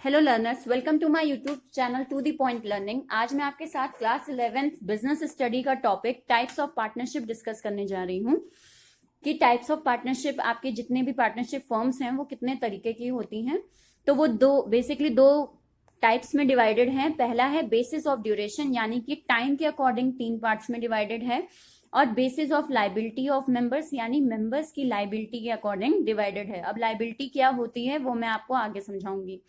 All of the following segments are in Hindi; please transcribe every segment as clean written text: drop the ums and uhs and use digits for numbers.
Hello learners, welcome to my YouTube channel to the point learning. आज मैं आपके साथ क्लास 11th बिजनेस स्टडी का topic types of partnership discuss करने जा रही हूँ कि टाइप्स ऑफ पार्टनरशिप, आपके जितने भी पार्टनरशिप फर्म्स हैं वो कितने तरीके की होती हैं। तो वो दो टाइप्स में डिवाइडेड हैं। पहला है बेसिस ऑफ ड्यूरेशन, यानी कि टाइम के अकॉर्डिंग 3 पार्ट्स में डिवाइडेड है, और basis of liability of members, यानी मेंबर्स की लाइबिलिटी के अकॉर्डिंग डिवाइडेड है। अब लाइबिलिटी क्या होती है वो मैं आपको आगे समझाऊंगी।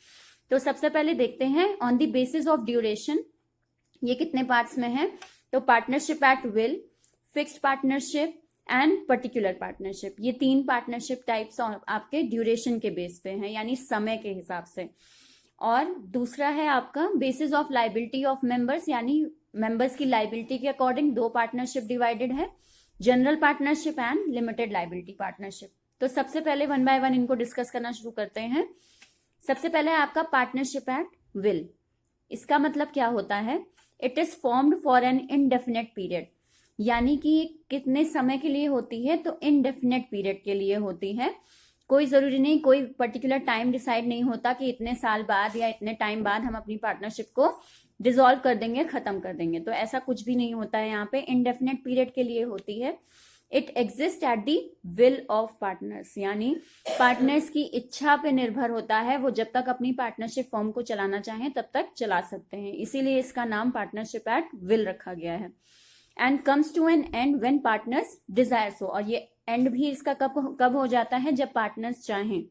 तो सबसे पहले देखते हैं on the basis of duration, ये कितने पार्ट्स में है। तो partnership at will, fixed partnership and particular partnership, ये 3 पार्टनरशिप टाइप्स आपके ड्यूरेशन के बेस पे हैं, यानी समय के हिसाब से। और दूसरा है आपका basis of liability of members, यानी मेंबर्स की लाइबिलिटी के अकॉर्डिंग 2 पार्टनरशिप डिवाइडेड है, general partnership and limited liability partnership. तो सबसे पहले 1 बाय 1 इनको डिस्कस करना शुरू करते हैं। सबसे पहले है आपका पार्टनरशिप एट विल। इसका मतलब क्या होता है? It is formed for an indefinite period, यानी कि कितने समय के लिए होती है? तो इनडेफिनेट पीरियड के लिए होती है। कोई जरूरी नहीं, कोई पर्टिकुलर टाइम डिसाइड नहीं होता कि इतने साल बाद या इतने टाइम बाद हम अपनी पार्टनरशिप को डिसॉल्व कर देंगे, खत्म कर देंगे। तो ऐसा कुछ भी नहीं होता है, यहाँ पे इनडेफिनेट पीरियड के लिए होती है। It exist at the will of partners, यानी पार्टनर्स की इच्छा पे निर्भर होता है, वो जब तक अपनी पार्टनरशिप फॉर्म को चलाना चाहें तब तक चला सकते हैं, इसीलिए इसका नाम पार्टनरशिप एट विल रखा गया है। And comes to an end when partners desire so, और ये एंड भी इसका कब हो जाता है? जब पार्टनर्स चाहें।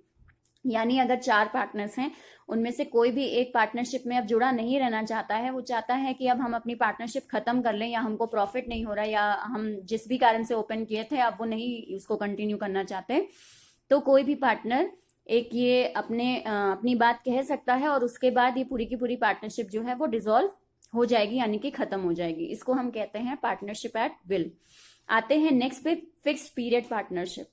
यानी अगर 4 पार्टनर्स हैं, उनमें से कोई भी एक पार्टनरशिप में अब जुड़ा नहीं रहना चाहता है, वो चाहता है कि अब हम अपनी पार्टनरशिप खत्म कर लें, या हमको प्रॉफिट नहीं हो रहा, या हम जिस भी कारण से ओपन किए थे अब वो नहीं उसको कंटिन्यू करना चाहते, तो कोई भी पार्टनर एक ये अपनी बात कह सकता है, और उसके बाद ये पूरी की पूरी पार्टनरशिप जो है वो डिसॉल्व हो जाएगी, यानी कि खत्म हो जाएगी। इसको हम कहते हैं पार्टनरशिप एट विल। आते हैं नेक्स्ट पे, fixed period partnership,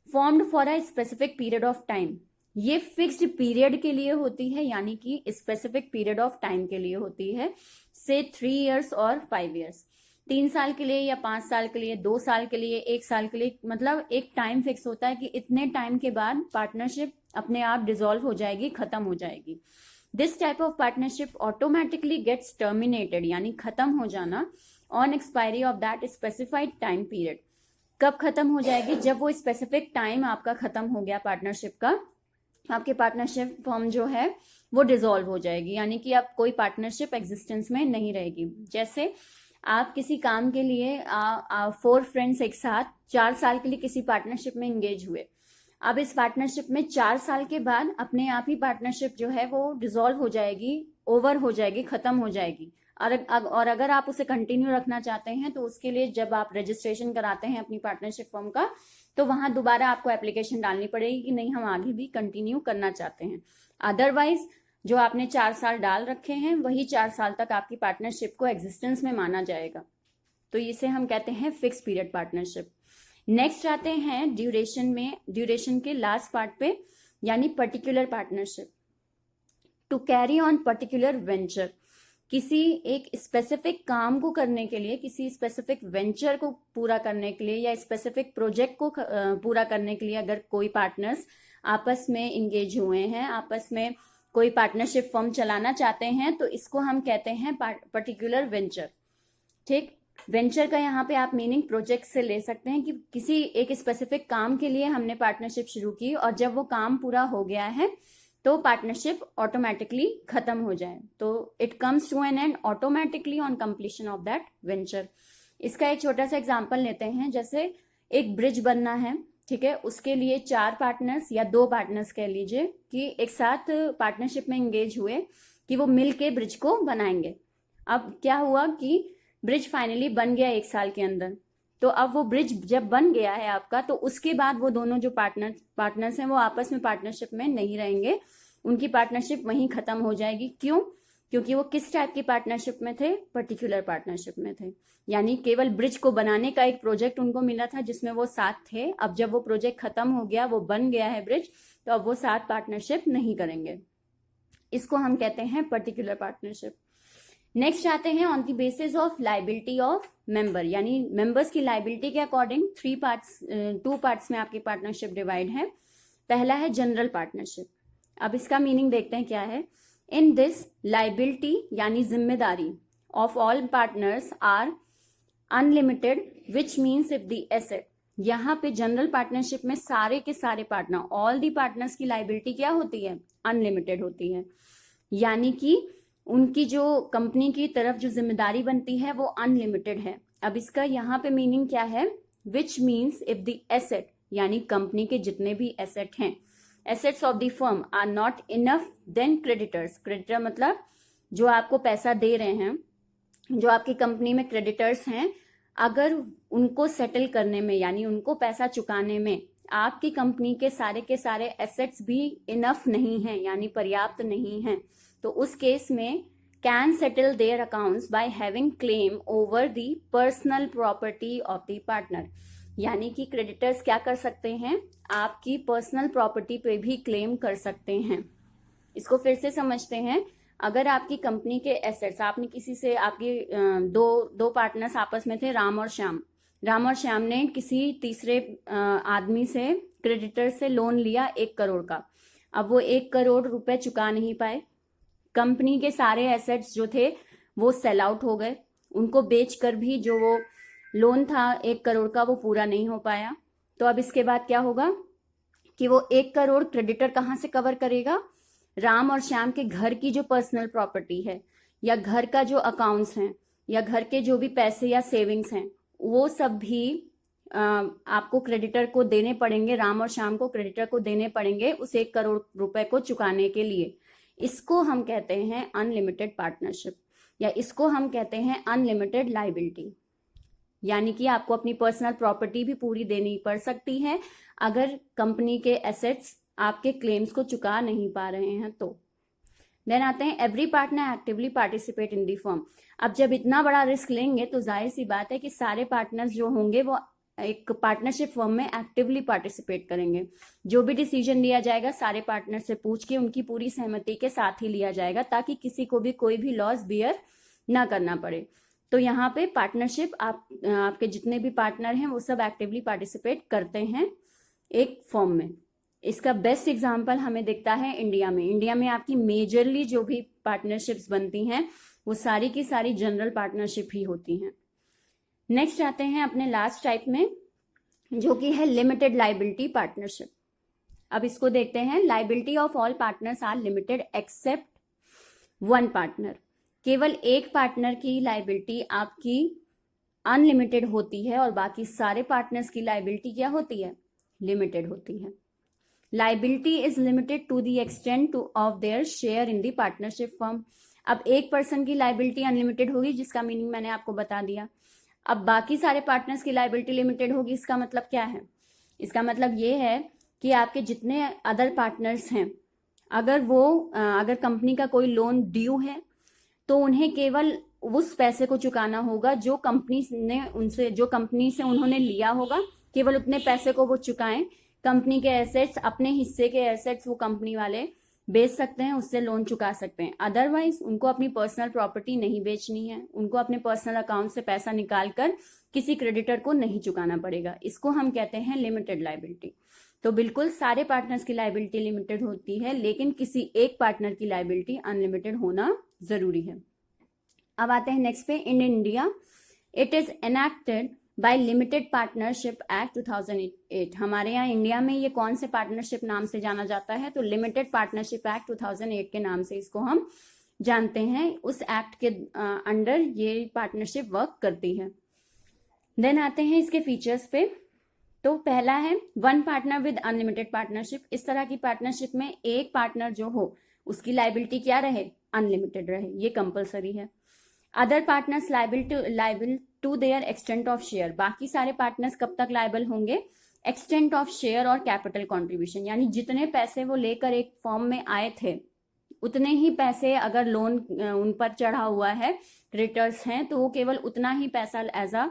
formed for a specific period of time. ये फिक्स्ड पीरियड के लिए होती है, यानी कि स्पेसिफिक पीरियड ऑफ टाइम के लिए होती है, से 3 इयर्स और 5 इयर्स। 3 साल के लिए या 5 साल के लिए, 2 साल के लिए, 1 साल के लिए, मतलब एक टाइम फिक्स होता है कि इतने टाइम के बाद पार्टनरशिप अपने आप डिसॉल्व हो जाएगी, खत्म हो जाएगी। This type of partnership automatically gets terminated, यानी खत्म हो जाना, on expiry of that specified time period. कब खत्म हो जाएगी? जब वो स्पेसिफिक टाइम आपका खत्म हो गया पार्टनरशिप का, आपके पार्टनरशिप फॉर्म जो है वो डिसॉल्व हो जाएगी, यानी कि अब कोई पार्टनरशिप एग्जिस्टेंस में नहीं रहेगी। जैसे आप किसी काम के लिए 4 फ्रेंड्स एक साथ 4 साल के लिए किसी पार्टनरशिप में एंगेज हुए। अब इस पार्टनरशिप में 4 साल के बाद अपने आप ही पार्टनरशिप जो है वो डिसॉल्व हो जाएगी, ओवर हो जाएगी, खत्म हो जाएगी। और अगर आप उसे कंटिन्यू रखना चाहते हैं तो उसके लिए जब आप रजिस्ट्रेशन कराते हैं अपनी पार्टनरशिप फर्म का, तो वहां दोबारा आपको एप्लीकेशन डालनी पड़ेगी कि नहीं, हम आगे भी कंटिन्यू करना चाहते हैं। अदरवाइज जो आपने 4 साल डाल रखे हैं वही 4 साल तक आपकी पार्टनरशिप को एग्जिस्टेंस में माना जाएगा। तो इसे हम कहते हैं फिक्स पीरियड पार्टनरशिप। नेक्स्ट आते हैं ड्यूरेशन में, ड्यूरेशन के लास्ट पार्ट पे, यानी particular partnership. To carry on particular venture, किसी एक स्पेसिफिक काम को करने के लिए, किसी स्पेसिफिक वेंचर को पूरा करने के लिए, या स्पेसिफिक प्रोजेक्ट को पूरा करने के लिए अगर कोई पार्टनर्स आपस में इंगेज हुए हैं, आपस में कोई पार्टनरशिप फर्म चलाना चाहते हैं, तो इसको हम कहते हैं पर्टिकुलर वेंचर। ठीक, वेंचर का यहाँ पे आप मीनिंग प्रोजेक्ट से ले सकते हैं कि किसी एक स्पेसिफिक काम के लिए हमने पार्टनरशिप शुरू की, और जब वो काम पूरा हो गया है तो पार्टनरशिप ऑटोमेटिकली खत्म हो जाए, तो it comes to an end automatically on completion of that venture. इसका एक छोटा सा एग्जांपल लेते हैं। जैसे एक ब्रिज बनना है, ठीक है, उसके लिए 4 पार्टनर्स या 2 पार्टनर्स कह लीजिए कि एक साथ पार्टनरशिप में एंगेज हुए कि वो मिल के ब्रिज को बनाएंगे। अब क्या हुआ कि ब्रिज फाइनली बन गया 1 साल के अंदर। तो अब वो ब्रिज जब बन गया है आपका, तो उसके बाद वो दोनों जो पार्टनर्स हैं वो आपस में पार्टनरशिप में नहीं रहेंगे, उनकी पार्टनरशिप वहीं खत्म हो जाएगी। क्यों? क्योंकि वो किस टाइप की पार्टनरशिप में थे? पर्टिकुलर पार्टनरशिप में थे, यानी केवल ब्रिज को बनाने का एक प्रोजेक्ट उनको मिला था जिसमें वो साथ थे। अब जब वो प्रोजेक्ट खत्म हो गया, वो बन गया है ब्रिज, तो अब वो साथ पार्टनरशिप नहीं करेंगे। इसको हम कहते हैं पर्टिकुलर पार्टनरशिप। नेक्स्ट आते हैं on the basis of liability of member, यानी मेंबर्स की लाइबिलिटी के अकॉर्डिंग 2 पार्ट्स में आपकी पार्टनरशिप डिवाइड है। पहला है जनरल पार्टनरशिप। अब इसका मीनिंग देखते हैं क्या है। इन दिस लाइबिलिटी यानी जिम्मेदारी of all partners are unlimited which means if the asset, यहाँ पे जनरल पार्टनरशिप में सारे के सारे पार्टनर, ऑल दी पार्टनर्स की लाइबिलिटी क्या होती है, अनलिमिटेड होती है। यानी कि उनकी जो कंपनी की तरफ जो जिम्मेदारी बनती है वो अनलिमिटेड है। अब इसका यहाँ पे मीनिंग क्या है, which means if the asset यानी कंपनी के जितने भी एसेट हैं, assets of the firm are not enough then creditors, creditor मतलब जो आपको पैसा दे रहे हैं, जो आपकी कंपनी में क्रेडिटर्स हैं, अगर उनको सेटल करने में यानी उनको पैसा चुकाने में आपकी कंपनी के सारे एसेट्स भी इनफ नहीं हैं यानी पर्याप्त नहीं हैं, तो उस केस में can settle their accounts by having claim over the personal property of the partner, यानी कि क्रेडिटर्स क्या कर सकते हैं, आपकी पर्सनल प्रॉपर्टी पे भी क्लेम कर सकते हैं। इसको फिर से समझते हैं। अगर आपकी कंपनी के एसेट्स, आपने किसी से, आपके दो पार्टनर्स आपस में थे, राम और श्याम ने किसी तीसरे आदमी से, क्रेडिटर से लोन लिया 1 करोड़ का। अब वो 1 करोड़ रुपए चुका नहीं पाए, कंपनी के सारे एसेट्स जो थे वो सेल आउट हो गए, उनको बेचकर भी जो वो लोन था 1 करोड़ का वो पूरा नहीं हो पाया। तो अब इसके बाद क्या होगा कि वो 1 करोड़ क्रेडिटर कहाँ से कवर करेगा, राम और श्याम के घर की जो पर्सनल प्रॉपर्टी है या घर का जो अकाउंट्स हैं या घर के जो भी पैसे या सेविंग्स हैं वो सब भी आपको क्रेडिटर को देने पड़ेंगे, राम और श्याम को क्रेडिटर को देने पड़ेंगे उस 1 करोड़ रुपए को चुकाने के लिए। इसको हम कहते हैं अनलिमिटेड पार्टनरशिप या इसको हम कहते हैं अनलिमिटेड लाइबिलिटी, यानी कि आपको अपनी पर्सनल प्रॉपर्टी भी पूरी देनी पड़ सकती है अगर कंपनी के एसेट्स आपके क्लेम्स को चुका नहीं पा रहे हैं तो। देन आते हैं every partner actively participate in the firm. अब जब इतना बड़ा रिस्क लेंगे तो जाहिर सी बात है कि सारे पार्टनर्स जो होंगे वो एक पार्टनरशिप फर्म में एक्टिवली पार्टिसिपेट करेंगे। जो भी डिसीजन लिया जाएगा सारे पार्टनर से पूछ के उनकी पूरी सहमति के साथ ही लिया जाएगा ताकि किसी को भी कोई भी लॉस बियर ना करना पड़े। तो यहाँ पे पार्टनरशिप आपके जितने भी पार्टनर हैं वो सब एक्टिवली पार्टिसिपेट करते हैं एक फर्म में। इसका बेस्ट एग्जांपल हमें दिखता है इंडिया में। इंडिया में आपकी मेजरली जो भी पार्टनरशिप्स बनती हैं वो सारी की सारी जनरल पार्टनरशिप ही होती हैं। नेक्स्ट आते हैं अपने लास्ट टाइप में जो कि है लिमिटेड लाइबिलिटी पार्टनरशिप। अब इसको देखते हैं। Liability of all partners are limited except one partner. केवल एक पार्टनर की लाइबिलिटी आपकी अनलिमिटेड होती है और बाकी सारे पार्टनर्स की लाइबिलिटी क्या होती है, लिमिटेड होती है। Liability is limited to the extent of their share in the partnership firm. अब एक पर्सन की लाइबिलिटी अनलिमिटेड होगी जिसका मीनिंग मैंने आपको बता दिया। अब बाकी सारे पार्टनर्स की लाइबिलिटी लिमिटेड होगी। इसका मतलब क्या है, इसका मतलब ये है कि आपके जितने अदर पार्टनर्स हैं अगर कंपनी का कोई लोन ड्यू है तो उन्हें केवल उस पैसे को चुकाना होगा जो कंपनी से उन्होंने लिया होगा, केवल उतने पैसे को वो चुकाएं। कंपनी के एसेट्स, अपने हिस्से के एसेट्स वो कंपनी वाले बेच सकते हैं, उससे लोन चुका सकते हैं। अदरवाइज उनको अपनी पर्सनल प्रॉपर्टी नहीं बेचनी है, उनको अपने पर्सनल अकाउंट से पैसा निकाल कर किसी क्रेडिटर को नहीं चुकाना पड़ेगा। इसको हम कहते हैं लिमिटेड लाइबिलिटी। तो बिल्कुल सारे पार्टनर्स की लाइबिलिटी लिमिटेड होती है लेकिन किसी एक पार्टनर की लाइबिलिटी अनलिमिटेड होना जरूरी है। अब आते हैं नेक्स्ट पे। In India it is enacted by limited partnership act 2008। हमारे यहाँ इंडिया में ये कौन से पार्टनरशिप नाम से जाना जाता है, तो लिमिटेड पार्टनरशिप एक्ट 2008 के नाम से इसको हम जानते हैं। उस एक्ट के अंडर ये पार्टनरशिप वर्क करती है। देन आते हैं इसके फीचर्स पे। तो पहला है one partner with unlimited partnership. इस तरह की पार्टनरशिप में एक पार्टनर जो हो उसकी लाइबिलिटी क्या रहे, अनलिमिटेड रहे, ये कंपलसरी है। Other partners liable to their extent of share. बाकी सारे पार्टनर्स कब तक लाइबल होंगे, एक्सटेंट ऑफ शेयर और कैपिटल कंट्रीब्यूशन, यानी जितने पैसे वो लेकर एक फॉर्म में आए थे उतने ही पैसे अगर लोन उन पर चढ़ा हुआ है, क्रेडिटर्स हैं, तो वो केवल उतना ही पैसा एज अ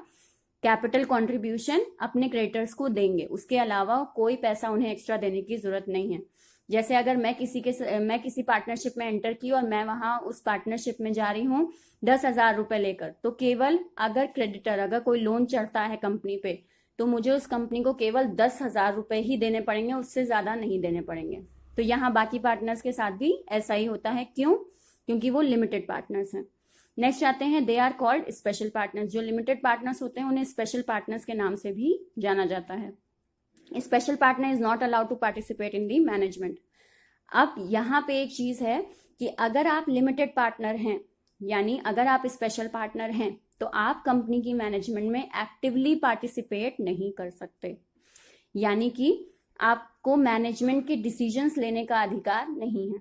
कैपिटल कंट्रीब्यूशन अपने क्रेडिटर्स को देंगे। उसके अलावा कोई पैसा उन्हें एक्स्ट्रा देने की जरूरत नहीं है। जैसे अगर मैं किसी पार्टनरशिप में एंटर की और मैं वहां उस पार्टनरशिप में जा रही हूँ 10,000 रुपए लेकर, तो केवल अगर कोई लोन चढ़ता है कंपनी पे तो मुझे उस कंपनी को केवल 10,000 रुपए ही देने पड़ेंगे, उससे ज्यादा नहीं देने पड़ेंगे। तो यहाँ बाकी पार्टनर्स के साथ भी ऐसा ही होता है। क्यों? क्योंकि वो लिमिटेड पार्टनर्स हैं। नेक्स्ट आते हैं, they are called special partners. जो लिमिटेड पार्टनर्स होते हैं उन्हें स्पेशल पार्टनर्स के नाम से भी जाना जाता है। Special partner is not allowed to participate in the management. अब यहाँ पे एक चीज है कि अगर आप लिमिटेड पार्टनर हैं, यानी अगर आप स्पेशल पार्टनर हैं, तो आप कंपनी की मैनेजमेंट में एक्टिवली पार्टिसिपेट नहीं कर सकते। यानी कि आपको मैनेजमेंट के डिसीजंस लेने का अधिकार नहीं है।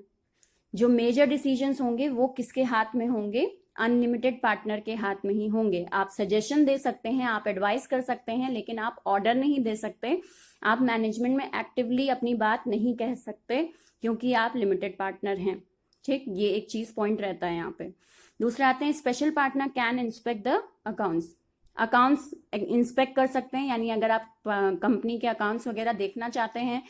जो मेजर डिसीजंस होंगे वो किसके हाथ में होंगे? अनलिमिटेड पार्टनर के हाथ में ही होंगे। आप सजेशन दे सकते हैं, आप एडवाइस कर सकते हैं, लेकिन आप ऑर्डर नहीं दे सकते। आप मैनेजमेंट में एक्टिवली अपनी बात नहीं कह सकते क्योंकि आप लिमिटेड पार्टनर हैं। ठीक, ये एक चीज पॉइंट रहता है यहाँ पे। दूसरा आते हैं, special partner can inspect the accounts inspect कर सकते हैं। यानी अगर आप कंपनी के अकाउंट्स वगैरह देखना चाहते हैं,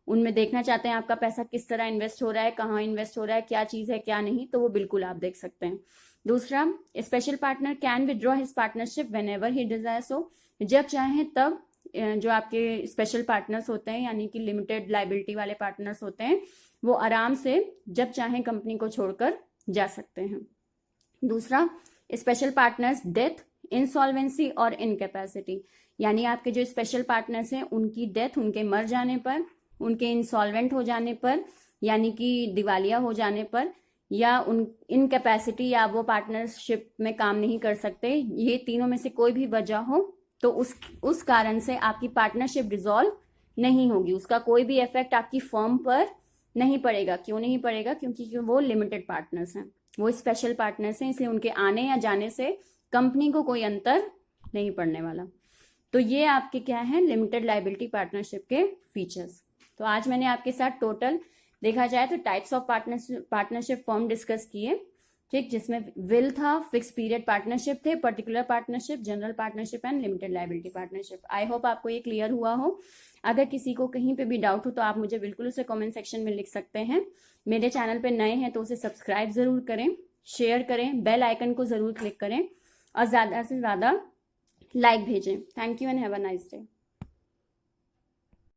उनमें देखना चाहते हैं आपका पैसा किस तरह इन्वेस्ट हो रहा है, कहाँ इन्वेस्ट हो रहा है, क्या चीज है क्या नहीं, तो वो बिल्कुल आप देख सकते हैं। दूसरा, special partner can withdraw his partnership whenever he desire. सो जब चाहे तब जो आपके स्पेशल पार्टनर्स होते हैं, यानी कि लिमिटेड लाइबिलिटी वाले पार्टनर्स होते हैं, वो आराम से जब चाहे कंपनी को छोड़कर जा सकते हैं। दूसरा, स्पेशल पार्टनर्स डेथ, इंसॉल्वेंसी और इनकैपेसिटी। यानी आपके जो स्पेशल पार्टनर्स हैं उनकी डेथ, उनके मर जाने पर, उनके इंसॉल्वेंट हो जाने पर, यानी कि दिवालिया हो जाने पर, या उन इनकैपेसिटी, या वो पार्टनरशिप में काम नहीं कर सकते, ये तीनों में से कोई भी वजह हो तो उस कारण से आपकी पार्टनरशिप डिसॉल्व नहीं होगी। उसका कोई भी इफेक्ट आपकी फर्म पर नहीं पड़ेगा। क्यों नहीं पड़ेगा? क्योंकि वो लिमिटेड पार्टनर्स हैं, वो स्पेशल पार्टनर्स हैं, इसलिए उनके आने या जाने से कंपनी को कोई अंतर नहीं पड़ने वाला। तो ये आपके क्या है, लिमिटेड लाइबिलिटी पार्टनरशिप के फीचर्स। तो आज मैंने आपके साथ टोटल देखा जाए तो types of partnership form discuss किए। ठीक, जिसमें विल था, फिक्स पीरियड पार्टनरशिप थे, particular partnership, general partnership and limited liability partnership. I hope आपको ये क्लियर हुआ हो। अगर किसी को कहीं पे भी डाउट हो तो आप मुझे बिल्कुल उसे कमेंट सेक्शन में लिख सकते हैं। मेरे चैनल पे नए हैं तो उसे सब्सक्राइब जरूर करें, शेयर करें, बेल आइकन को जरूर क्लिक करें और ज्यादा से ज्यादा लाइक भेजें। Thank you and have a nice day.